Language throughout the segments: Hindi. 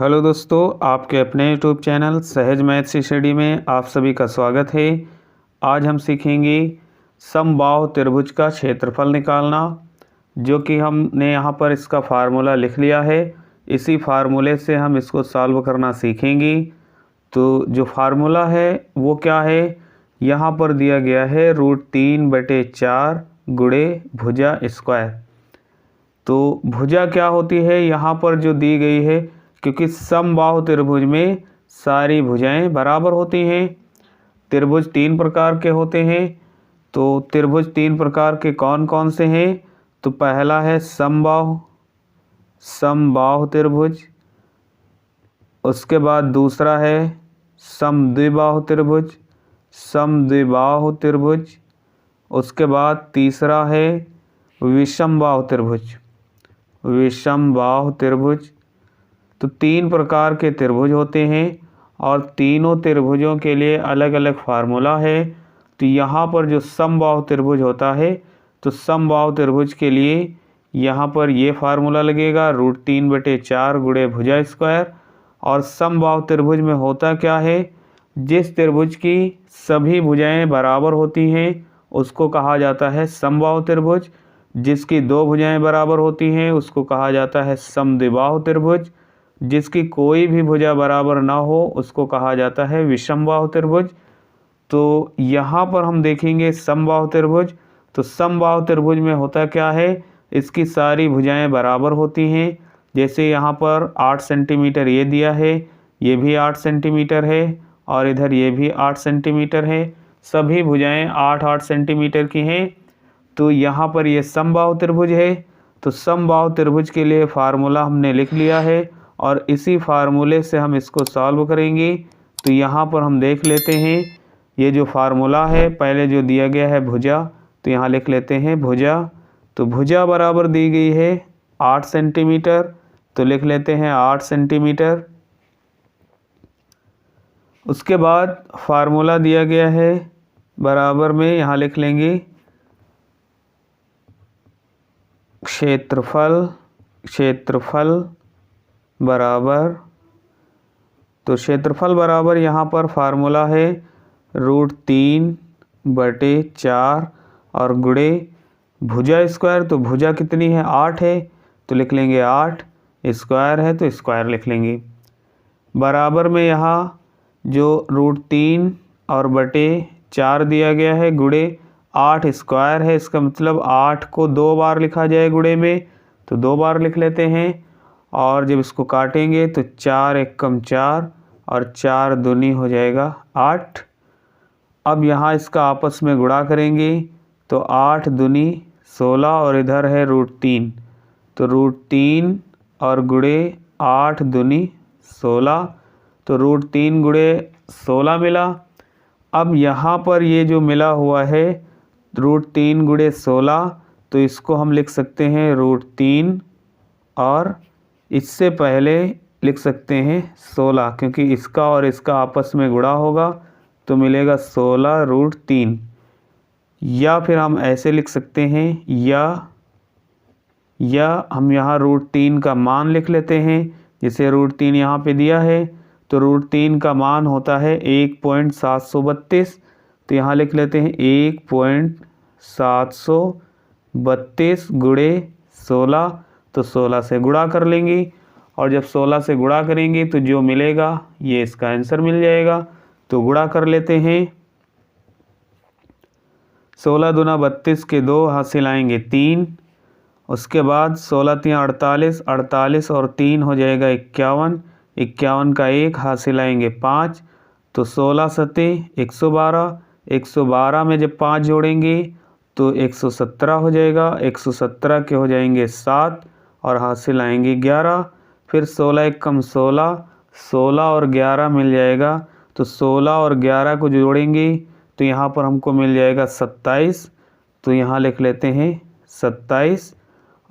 हेलो दोस्तों, आपके अपने यूट्यूब चैनल सहज मैथ्स स्टडी में आप सभी का स्वागत है। आज हम सीखेंगे समबाहु त्रिभुज का क्षेत्रफल निकालना, जो कि हमने यहाँ पर इसका फार्मूला लिख लिया है। इसी फार्मूले से हम इसको सॉल्व करना सीखेंगे। तो जो फार्मूला है वो क्या है, यहाँ पर दिया गया है √3/4 गुणे भुजा स्क्वायर। तो भुजा क्या होती है यहाँ पर जो दी गई है, क्योंकि समबाहु त्रिभुज में सारी भुजाएं बराबर होती हैं। त्रिभुज 3 प्रकार के होते हैं। तो त्रिभुज 3 प्रकार के कौन कौन से हैं? तो पहला है समबाहु त्रिभुज। उसके बाद दूसरा है समद्विबाहु त्रिभुज। उसके बाद तीसरा है विषमबाहु त्रिभुज। तो 3 प्रकार के त्रिभुज होते हैं और तीनों त्रिभुजों के लिए अलग अलग फार्मूला है। तो यहाँ पर जो समबाहु त्रिभुज होता है, तो समबाहु त्रिभुज के लिए यहाँ पर ये फार्मूला लगेगा √3/4 गुणे भुजा स्क्वायर। और समबाहु त्रिभुज में होता क्या है, जिस त्रिभुज की सभी भुजाएं बराबर होती हैं उसको कहा जाता है समबाहु त्रिभुज। जिसकी 2 भुजाएं बराबर होती हैं उसको कहा जाता है समद्विबाहु त्रिभुज। जिसकी कोई भी भुजा बराबर ना हो उसको कहा जाता है विषमबाहु त्रिभुज। तो यहाँ पर हम देखेंगे समबाहु त्रिभुज। तो समबाहु त्रिभुज में होता क्या है, इसकी सारी भुजाएं बराबर होती हैं। जैसे यहाँ पर 8 सेंटीमीटर ये दिया है, ये भी 8 सेंटीमीटर है और इधर ये भी 8 सेंटीमीटर है। सभी भुजाएं 8-8 सेंटीमीटर की हैं। तो यहाँ पर ये समबाहु त्रिभुज है। तो समबाहु त्रिभुज के लिए फार्मूला हमने लिख लिया है और इसी फार्मूले से हम इसको सॉल्व करेंगे। तो यहाँ पर हम देख लेते हैं ये जो फार्मूला है, पहले जो दिया गया है भुजा, तो यहाँ लिख लेते हैं भुजा। तो भुजा बराबर दी गई है 8 सेंटीमीटर, तो लिख लेते हैं 8 सेंटीमीटर। उसके बाद फार्मूला दिया गया है बराबर में, यहाँ लिख लेंगे क्षेत्रफल बराबर। तो क्षेत्रफल बराबर यहाँ पर फार्मूला है √3/4 और गुणे भुजा स्क्वायर। तो भुजा कितनी है, 8 है, तो लिख लेंगे 8। स्क्वायर है तो स्क्वायर लिख लेंगे। बराबर में यहाँ जो √3 और बटे 4 दिया गया है गुणे 8 स्क्वायर है, इसका मतलब 8 को 2 बार लिखा जाए गुणे में, तो 2 बार लिख लेते हैं। और जब इसको काटेंगे तो 4 एकम 4 और 4 दूनी हो जाएगा 8। अब यहाँ इसका आपस में गुणा करेंगे तो 8 दूनी 16 और इधर है √3, तो √3 और गुणे 8 दूनी 16, तो √3 गुणे 16 मिला। अब यहाँ पर ये जो मिला हुआ है √3 गुणे 16, तो इसको हम लिख सकते हैं √3 और इससे पहले लिख सकते हैं 16, क्योंकि इसका और इसका आपस में गुणा होगा तो मिलेगा 16√3। या फिर हम ऐसे लिख सकते हैं, या हम यहाँ √3 का मान लिख लेते हैं। जैसे √3 यहाँ पे दिया है, तो √3 का मान होता है 1.732, तो यहाँ लिख लेते हैं 1.732 गुणे 16। तो 16 से गुणा कर लेंगे और जब 16 से गुणा करेंगे तो जो मिलेगा ये इसका आंसर मिल जाएगा। तो गुणा कर लेते हैं। 16 दूना 32 के 2 हासिल आएंगे 3। उसके बाद 16 3 48, 48 और 3 हो जाएगा 51, 51 का 1 हासिल आएंगे 5। तो 16 सते 112, 112 में जब 5 जोड़ेंगे तो 117 हो जाएगा, 117 के हो जाएंगे 7 और हासिल आएंगे 11। फिर 16 एकम 16, 16 और 11 मिल जाएगा, तो 16 और 11 को जोड़ेंगे तो यहाँ पर हमको मिल जाएगा 27, तो यहाँ लिख लेते हैं 27।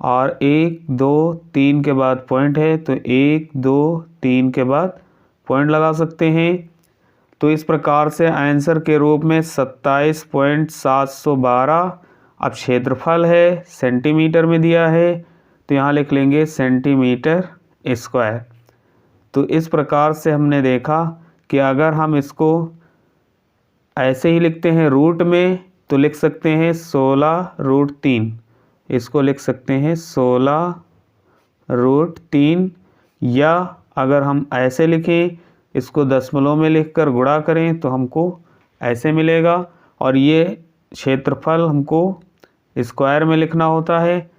और 1 2 3 के बाद पॉइंट है, तो 1 2 3 के बाद पॉइंट लगा सकते हैं। तो इस प्रकार से आंसर के रूप में 27.712। अब क्षेत्रफल है सेंटीमीटर में दिया है, तो यहाँ लिख लेंगे सेंटीमीटर स्क्वायर। तो इस प्रकार से हमने देखा कि अगर हम इसको ऐसे ही लिखते हैं रूट में तो लिख सकते हैं 16√3। इसको लिख सकते हैं 16√3, या अगर हम ऐसे लिखें, इसको दशमलव में लिखकर गुणा करें तो हमको ऐसे मिलेगा। और ये क्षेत्रफल हमको स्क्वायर में लिखना होता है।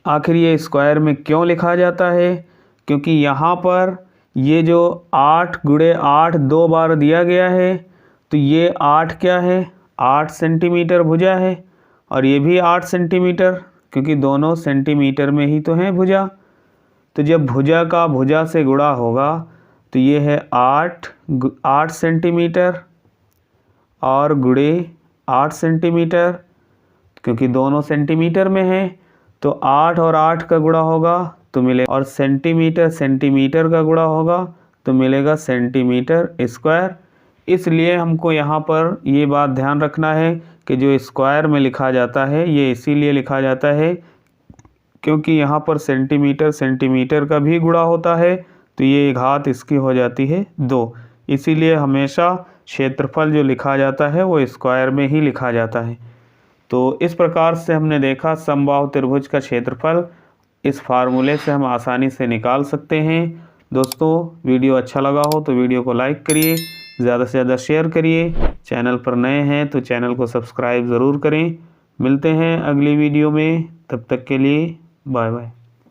आखिर ये स्क्वायर में क्यों लिखा जाता है? क्योंकि यहाँ पर ये जो 8 गुणे 8 2 बार दिया गया है, तो ये 8 क्या है? 8 सेंटीमीटर भुजा है, और ये भी 8 सेंटीमीटर, क्योंकि दोनों सेंटीमीटर में ही तो हैं भुजा। तो जब भुजा का भुजा से गुणा होगा तो ये है 8 सेंटीमीटर और गुणे 8 सेंटीमीटर, क्योंकि दोनों सेंटीमीटर में हैं। तो 8 और 8 का गुणा होगा तो मिलेगा, और सेंटीमीटर सेंटीमीटर का गुणा होगा तो मिलेगा सेंटीमीटर स्क्वायर। इसलिए हमको यहाँ पर ये बात ध्यान रखना है कि जो स्क्वायर में लिखा जाता है ये इसीलिए लिखा जाता है क्योंकि यहाँ पर सेंटीमीटर सेंटीमीटर का भी गुणा होता है, तो ये घात इसकी हो जाती है 2। इसीलिए हमेशा क्षेत्रफल जो लिखा जाता है वो स्क्वायर में ही लिखा जाता है। तो इस प्रकार से हमने देखा समबाहु त्रिभुज का क्षेत्रफल इस फार्मूले से हम आसानी से निकाल सकते हैं। दोस्तों, वीडियो अच्छा लगा हो तो वीडियो को लाइक करिए, ज़्यादा से ज़्यादा शेयर करिए। चैनल पर नए हैं तो चैनल को सब्सक्राइब ज़रूर करें। मिलते हैं अगली वीडियो में, तब तक के लिए बाय बाय।